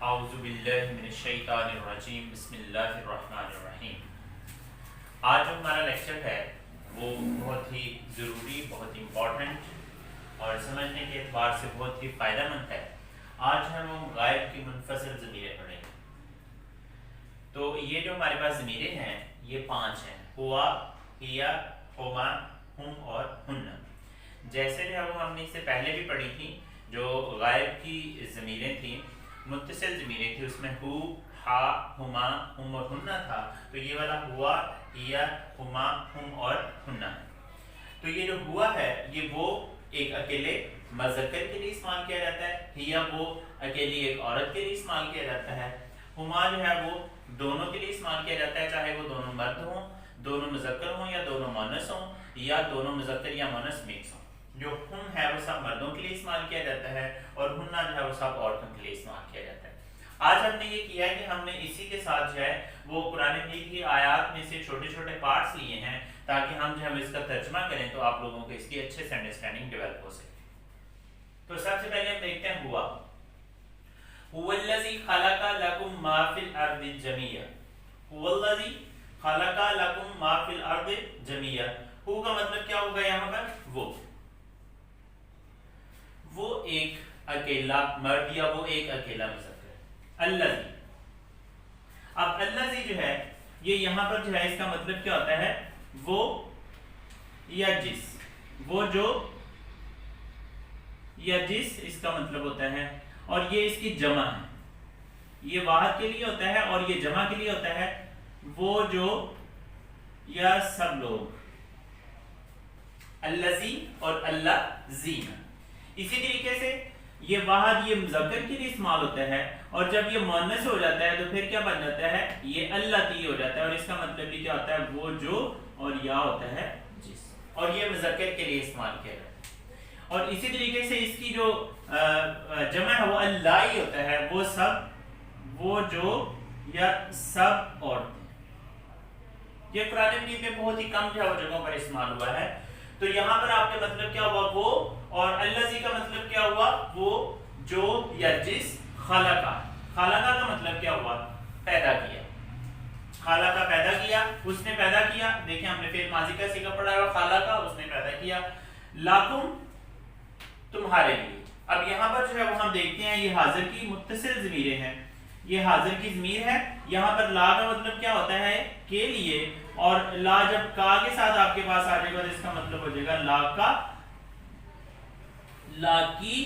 اعوذ باللہ من الشیطان الرجیم بسم اللہ الرحمن الرحیم۔ آج جو ہمارا لیکچر ہے وہ بہت ہی ضروری، بہت امپورٹنٹ اور سمجھنے کے اعتبار سے بہت ہی فائدہ مند ہے۔ آج ہم غائب کی منفصل ضمیریں پڑھیں گے۔ تو یہ جو ہمارے پاس ضمیریں ہیں یہ 5 ہیں: ہوا، ہیا، ہما، ہم اور ہن۔ جیسے جو ہے وہ ہم نے اس سے پہلے بھی پڑھی تھی، جو غائب کی ضمیریں تھیں، متصل ضمیریں تھیں، اس میں ہو، ہا، ہما، ہم اور ہنہ تھا۔ تو یہ والا ہوا، ہیا، ہما، ہم اور ہنہ ہے۔ تو یہ جو ہوا ہے یہ وہ ایک اکیلے مذکر کے لیے استعمال کیا جاتا ہے، ہیا وہ اکیلی ایک عورت کے لیے استعمال کیا جاتا ہے، ہما جو ہے وہ دونوں کے لیے استعمال کیا جاتا ہے، چاہے وہ دونوں مرد ہوں، دونوں مذکر ہوں یا دونوں مؤنث ہوں، یا دونوں مذکر یا مؤنث مکس ہوں۔ جو ہم ہے وہ سب مردوں کے لیے استعمال کیا جاتا ہے اور ہنہ جو ہے وہ سب عورتوں کے لیے استعمال کیا جاتا ہے۔ آج ہم نے یہ کیا ہے کہ ہم نے اسی کے ساتھ جو ہے وہ قرآن مجید کی آیات میں سے چھوٹے چھوٹے پارٹس لیے ہیں تاکہ ہم جو ہے اس کا ترجمہ کریں تو آپ لوگوں کو اس کی اچھے سے انڈرسٹینڈنگ ڈیولپ ہو سکے۔ تو سب سے پہلے ہم دیکھتے ہیں ہوا۔ هو الذی خلق لکم ما فی الارض جمیعا۔ هو الذی خلق لکم ما فی الارض جمیعا۔ ہو کا مطلب کیا ہوگا یہاں پر؟ وہ ایک اکیلا مرد یا وہ ایک اکیلا مذکر ہے۔ الذی، اب الذی جو ہے یہ یہاں پر جو ہے اس کا مطلب کیا ہوتا ہے؟ وہ یا جس، وہ جو یا جس اس کا مطلب ہوتا ہے، اور یہ اس کی جمع ہے۔ یہ واحد کے لیے ہوتا ہے اور یہ جمع کے لیے ہوتا ہے وہ جو یا سب لوگ، الذی اور الذین۔ اسی طریقے سے یہ واحد یہ مذکر کے لیے استعمال ہوتا ہے اور جب یہ مؤنث ہو جاتا ہے تو پھر کیا بن جاتا ہے؟ یہ اللتی ہو جاتا ہے، اور اس کا مطلب بھی کیا ہوتا ہے؟ وہ جو، اور یا ہوتا ہے جس، اور یہ مذکر کے لیے استعمال کیا جاتا ہے۔ اور اسی طریقے سے اس کی جو جمع ہے وہ اللائی ہوتا ہے، وہ سب، وہ جو یا سب عورتیں۔ یہ قرآن مجید میں بہت ہی کم جو ہے وہ جگہوں پر استعمال ہوا ہے۔ تو یہاں پر آپ کا مطلب کیا ہوا؟ وہ، اور الذی کا مطلب کیا ہوا؟ وہ جو یا جس، خلقہ، خلقہ کا مطلب کیا ہوا؟ پیدا کیا۔ خلقہ پیدا کیا، اس نے پیدا کیا۔ دیکھیں ہم نے فعل ماضی کا صیغہ پڑھا ہے، خلقہ اس نے پیدا کیا، لکم تمہارے لیے۔ اب یہاں پر جو ہے وہ ہم دیکھتے ہیں یہ حاضر کی متصل ضمیریں ہیں، یہ حاضر کی ضمیر ہے۔ یہاں پر لا کا مطلب کیا ہوتا ہے؟ کے لیے، اور لا جب کا کے ساتھ آپ کے پاس آ جائے گا تو اس کا مطلب ہو جائے گا لا کا، لا کی،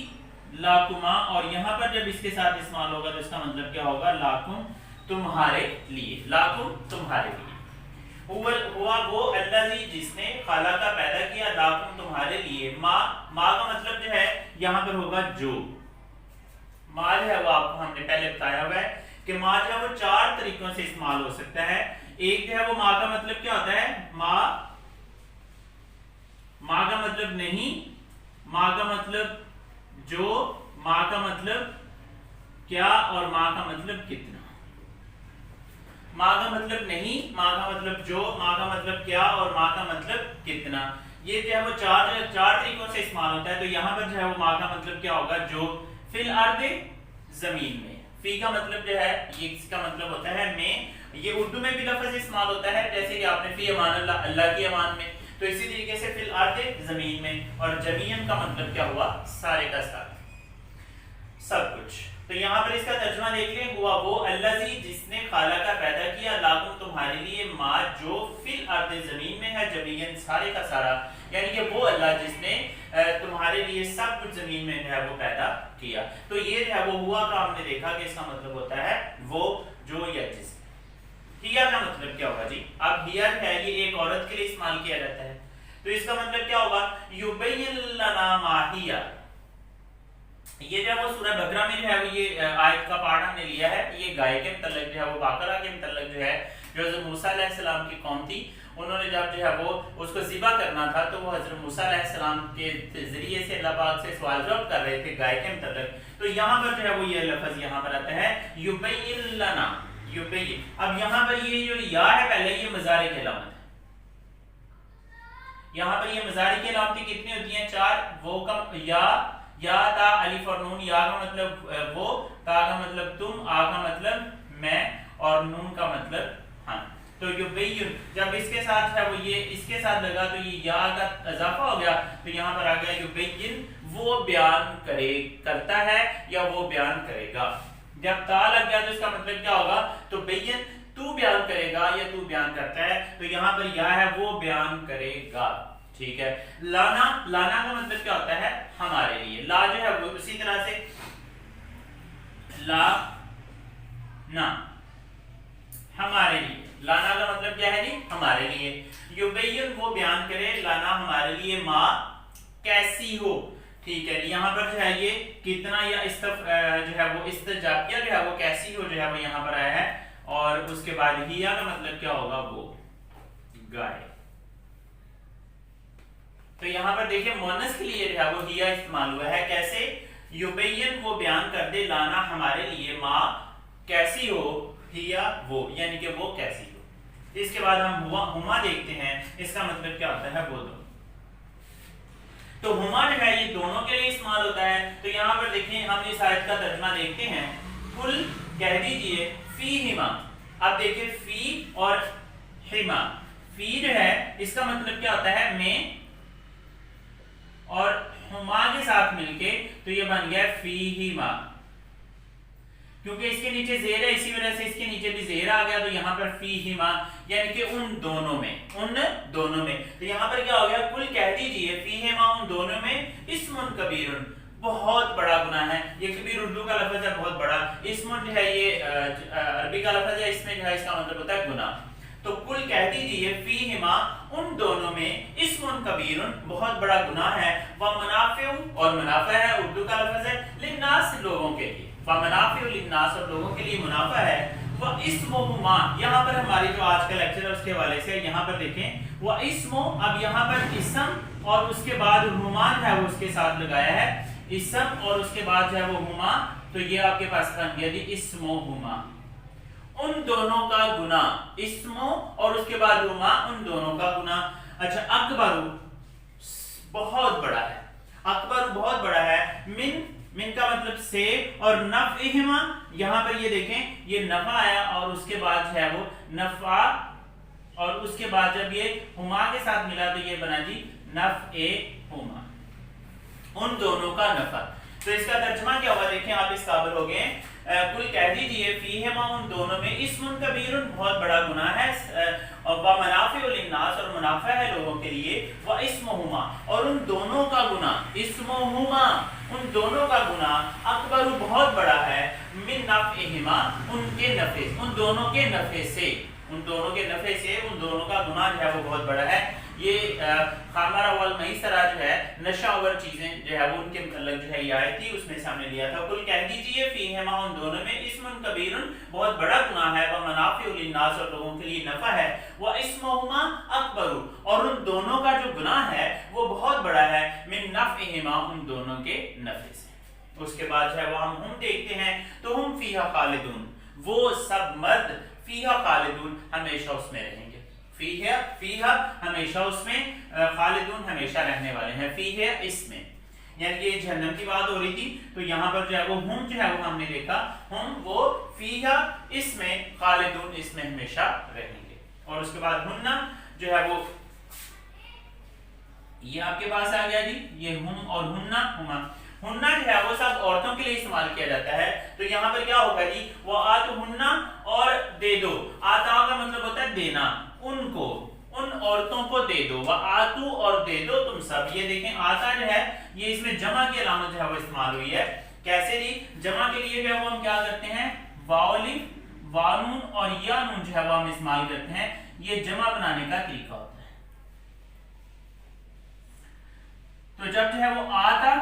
لاکما، اور یہاں پر جب اس کے ساتھ استعمال ہوگا تو اس کا مطلب کیا ہوگا؟ لاکم تمہارے لیے، لاکم تمہارے لیے۔ ہوا وہ الذی جس نے، خلقہ پیدا کیا، لاکم تمہارے لیے، ما کا مطلب جو ہے یہاں پر ہوگا جو۔ ما جو ہے وہ آپ کو ہم نے پہلے بتایا ہوا ہے کہ ما جو ہے وہ 4 طریقوں سے استعمال ہو سکتا ہے۔ ایک جو ہے وہ ما کا مطلب کیا ہوتا ہے؟ ما کا مطلب نہیں، ما کا مطلب جو، ما کا مطلب کیا، اور ما کا مطلب کتنا۔ ما کا مطلب نہیں، ما کا مطلب جو، ما کا مطلب کیا، اور ما کا مطلب کتنا۔ یہ جو ہے وہ 4 طریقوں سے استعمال ہوتا ہے۔ تو یہاں پر جو ہے وہ ما کا مطلب کیا ہوگا؟ جو، فی الارض زمین میں، فی کا مطلب جو ہے یہ اس کا مطلب ہوتا ہے میں۔ یہ اردو میں بھی لفظ استعمال ہوتا ہے، جیسے کہ آپ نے فی امان اللہ، اللہ کی امان میں، تو اسی طریقے سے فی الارض زمین میں، اور جمیعن کا مطلب کیا ہوا؟ سارے کا سارا، سب کچھ۔ تو یہاں پر اس کا ترجمہ دیکھ لیں، ہوا وہ الذی جس نے خلقہ پیدا کیا، لاکم تمہارے لیے، ما جو فی الارض زمین میں ہے، جمیعن سارے کا سارا، یعنی کہ وہ اللہ جس نے تمہارے لیے سب کچھ زمین میں جو ہے وہ پیدا کیا۔ تو یہ جو ہے وہ ہوا کا ہم نے دیکھا کہ اس کا مطلب ہوتا ہے وہ جو یا جس۔ ہیا کا مطلب کیا ہوگا جی؟ اب ہیا ہے یہ ایک عورت کے لیے استعمال کیا جاتا ہے، تو اس کا مطلب کیا ہوگا؟ یبین لنا ما ہیا۔ یہ جو ہے وہ سورہ بقرہ میں جو ہے وہ یہ آیت کا پارٹ ہم نے لیا ہے۔ یہ گائے کے متعلق جو ہے وہ بقرہ کے متعلق جو ہے، جو حضرت موسیٰ علیہ السلام کی قوم تھی، انہوں نے جب جو ہے وہ اس کو ذبح کرنا تھا تو وہ حضرت موسیٰ علیہ السلام کے ذریعے سے اللہ پاک سے سوال جواب کر رہے تھے گائے کے متعلق۔ تو یہاں پر جو ہے وہ یہ لفظ یہاں پر آتا ہے یبین لنا، یبین۔ اب یہاں پر یہ جو یا ہے پہلے یہ مضارع کی علامت ہے۔ یہاں پر یہ مضارع کی علامتیں کتنی ہوتی ہیں؟ 4۔ وہ کا یا تا الف اور نون، یا کا مطلب وہ، ता का मतलब तुम, आ का मतलब मैं और नून का मतलब हाँ। तो युबैयिन जब इसके साथ है वो ये इसके साथ लगा तो ये या का इजाफा हो गया, तो यहाँ पर आ गया युबैयिन वो बयान करता है या वो बयान करेगा। जब ता लग गया तो इसका मतलब क्या होगा, तो बैयन तू बयान करेगा या तू बयान करता है, तो यहाँ पर या है वो बयान करेगा। ठीक है। लाना, लाना का मतलब क्या होता है, हमारे लिए। ला जो है वो उसी तरह से ला ना हमारे लिए, लाना का मतलब क्या है जी, हमारे लिए। युबैयिन वो बयान करे, लाना हमारे लिए, माँ कैसी हो। ठीक है, यहाँ पर जो है ये कितना या जो है वो इस्तिजाबिया जो है वो कैसी हो जो है वो यहाँ पर आया है, और उसके बाद हिया का मतलब क्या होगा, वो गाय। तो यहाँ पर देखिए मोनस के लिए जो है वो हिया इस्तेमाल हुआ है। कैसे, युबैयिन वो बयान कर दे, लाना हमारे लिए, माँ कैसी हो, हिया वो यानी कि वो कैसी हो। इसके बाद हम हुमा देखते हैं, इसका मतलब क्या होता है, वो दो। तो हुमा जो है ये दोनों के लिए इस्तेमाल होता है। तो यहाँ पर देखिए हम इस आयत का तर्जुमा देखते हैं, कुल कह दीजिए फी हिमा। अब देखिए फी और हिमा, फी जो है इसका मतलब क्या होता है, में, और हुमा के साथ मिलके तो ये बन गया फी हिमा। क्योंकि इसके नीचे जेर है इसी वजह से इसके नीचे भी जेर आ गया, तो यहाँ पर फी हिमा यानी कि उन दोनों में, उन दोनों में। तो यहाँ पर क्या हो गया, कुल कह दीजिए फी हिमा उन दोनों में, इस्मुन कबीरुन बहुत बड़ा गुनाह है। ये कबीर उर्दू का लफ्ज है, बहुत बड़ा। इस्मुन जो है ये अरबी का लफ्ज है, इसमें जो है इसका मतलब होता है गुनाह। तो कुल कह दीजिए फी हिमा उन दोनों में, इस्मुन कबीरुन बहुत बड़ा गुनाह है, व मनाफिउ और मुनाफा है, उर्दू का लफ्ज है, लिन्नास लोगों के लिए, व मनाफिउ लिन्नास और लोगों के लिए मुनाफा है, व इस्मुहुमा। यहाँ पर हमारी जो आज का लेक्चर है उसके हवाले से यहाँ पर देखें, व इस्मु, अब यहाँ पर इस्म और उसके बाद हुमा है वो उसके साथ लगाया है, इस्म और उसके बाद जो है वो हुमा, तो ये आपके पास बन गया इस्मुहुमा उन दोनों का गुना, इस्मो और उसके बाद हुमा उन दोनों का गुना। अच्छा, अकबरू बहुत बड़ा है, अकबर बहुत बड़ा है, मिन का मतलब से, और नफ़इहिमा यहाँ पर ये देखें ये नफा आया और उसके बाद जो है वो नफा, और उसके बाद जब ये हुमा के साथ मिला तो ये बना जी नफ़इहुमा उन दोनों का नफा। तो इसका तर्जुमा क्या हुआ देखें आप, इस काबिल हो गए। कुल कह दीजिए फीहिमा उन दोनों में, इस्मुन कबीरुन बहुत बड़ा गुनाह है, व मनाफिउ लिन्नास और मुनाफा है लोगों के लिए, व इस्मुहुमा और उन दोनों का गुनाह, इस्मुहुमा उन दोनों का गुनाह, अकबर बहुत बड़ा है, मिन नफ़इहिमा उनके नफे, उन दोनों के नफे से, उन दोनों के नफे से उन दोनों का गुनाह जो है वो बहुत बड़ा है। ये खामारा वल मईसरा जो है नशावर चीजें जो है वो उनके मतलब जो है ये आयत थी उसमें सामने लिया था। कुल कह दीजिए फीहिमा उन दोनों में, इस्मुन कबीरुन बहुत बड़ा गुनाह है, व मनाफिउ लिन्नास और लोगों के लिए नफा है, व इस्मुहुमा अकबरू और उन दोनों का जो गुनाह है वो बहुत बड़ा है, मिन नफ़इहिमा उन दोनों के नफे से। उसके बाद जो है वो हम देखते हैं, तो हम फीहा खालिदून वो सब मर्द, फीहा खालिदून हमेशा उसमें रहेंगे, फीहा हमेशा उसमें, खालिदून हमेशा रहने वाले हैं, फीहा इसमें, यानी कि जहन्नम की बात हो रही थी। तो यहाँ पर जो है वो हम जो है वो हमने देखा, हम वो फीहा इसमें, खालिदून इसमें हमेशा रहेंगे। और उसके बाद हुन्ना जो है वो ये आपके पास आ गया जी, ये हम और हुन्ना, हुमा हुन्ना जो है वो सब औरतों के लिए इस्तेमाल किया जाता है। तो यहाँ पर क्या होगा जी, वो आत हुन्ना और दे दो, आता का मतलब होता है देना, उनको उन औरतों को दे दो, वह आतू और दे दो तुम सब। ये देखें आता जो है ये इसमें जमा की अलामत जो है वो इस्तेमाल हुई है। कैसे जी, जमा के लिए जो है वो हम क्या करते हैं, वालिफ, वानून और या नून जो है वो हम इस्तेमाल करते हैं, ये जमा बनाने का तरीका होता है। तो जब जो है वो आता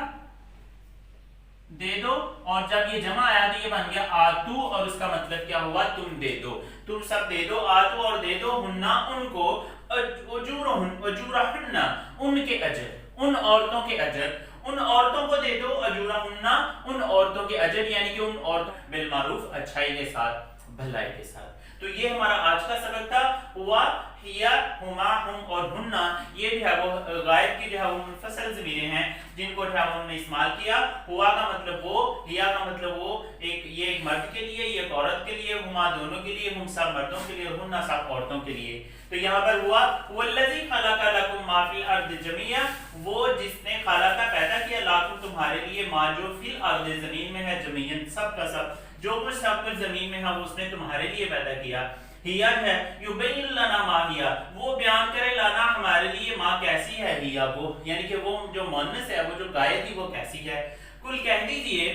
दे दो और जब ये जमा आया तो ये बन गया आतू, और उसका मतलब क्या हुआ, तुम दे दो, तुम सब दे दो, आतू और दे दो, हुन्ना उनको, अजूरहुन्ना उनके अजर, उन औरतों के अजर, उन औरतों को दे दो, अजूरहुन्ना उन औरतों के अजर, यानी कि उन औरतों बिल मारूफ अच्छाई के साथ, भलाई के साथ। तो ये हमारा आज का सबक था, हुआ हिया, हुमा, हुम और हुन्ना ये जो है वो गायब की जो है वो मुनफसल ज़मीरें हैं जिनको जो है उन्होंने इस्तेमाल किया। हुआ का मतलब वो, हिया का मतलब वो, ये एक मर्द के लिए, ये एक औरत के लिए, हुमा दोनों के लिए, हुम सब मर्दों के लिए, हुन्ना सब औरतों के लिए। तो यहाँ पर हुआ वल्लज़ी खलक़ा लकुम मा फिल अर्दि जमीआ, वो जिसने खलक़ा पैदा किया लाकुम तुम्हारे लिए, मा जो फिल अर्दि ज़मीन में है, जमीयन सब का सब, जो कुछ सब कुछ ज़मीन में है वो उसने तुम्हारे लिए पैदा किया। हिया है युबैन लना मा हिया, वो बयान करे लाना हमारे लिए मा कैसी है, हिया वो यानी कि वो जो मुअन्नस है, वो जो गायब थी वो कैसी है। कुल कह दीजिए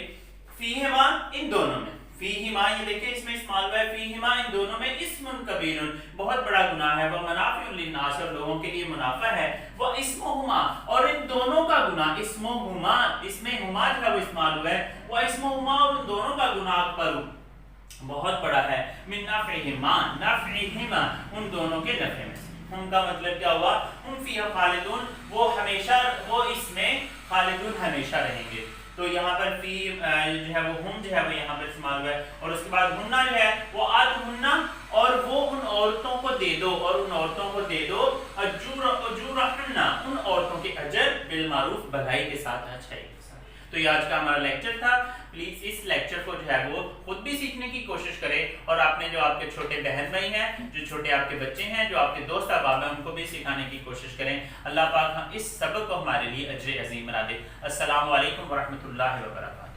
फीहिमा इन दोनों में, फीहिमा ये देखिए इसमें इस्तेमाल हुआ है, फीहिमा इन दोनों में इस्मुन कबीरुन बहुत बड़ा गुनाह है, वह मनाफिउन लिन्नास और लोगों के लिए मुनाफा है, वह इस्मुहुमा और इन दोनों का गुनाह, इस्मुहुमा इसमें हुमा जो है वो इस्तेमाल हुआ है, वह इस्मुहुमा और उन दोनों का गुनाह पर बहुत बड़ा है, मिन नफ़इहिमा नफ़इहिमा उन दोनों के नफ़े में से। उनका मतलब क्या हुआ, हम फीहा खालिदून वो हमेशा, वो इसमें खालिदून हमेशा रहेंगे। तो यहाँ पर फी जो है वो हम जो है वो यहाँ पर इस्तेमाल हुआ है, और उसके बाद हुन्ना जो है वो आतहुन्ना और वो उन औरतों को दे दो, और उन औरतों को दे दो अजूरहुन्ना उन औरतों के अजर बिल मारूफ भलाई के साथ, अच्छाई के साथ। तो ये आज का हमारा लेक्चर था। प्लीज इस लेक्चर को जो है वो खुद भी सीखने की कोशिश करें, और आपने जो आपके छोटे बहन भाई हैं, जो छोटे आपके बच्चे हैं, जो आपके दोस्त अहबाब हैं, उनको भी सिखाने की कोशिश करें। अल्लाह पाक हम इस सबक को हमारे लिए अजर अजीम बना दे। अस्सलामु अलैकुम वरहमतुल्लाहि वबरकातुहू।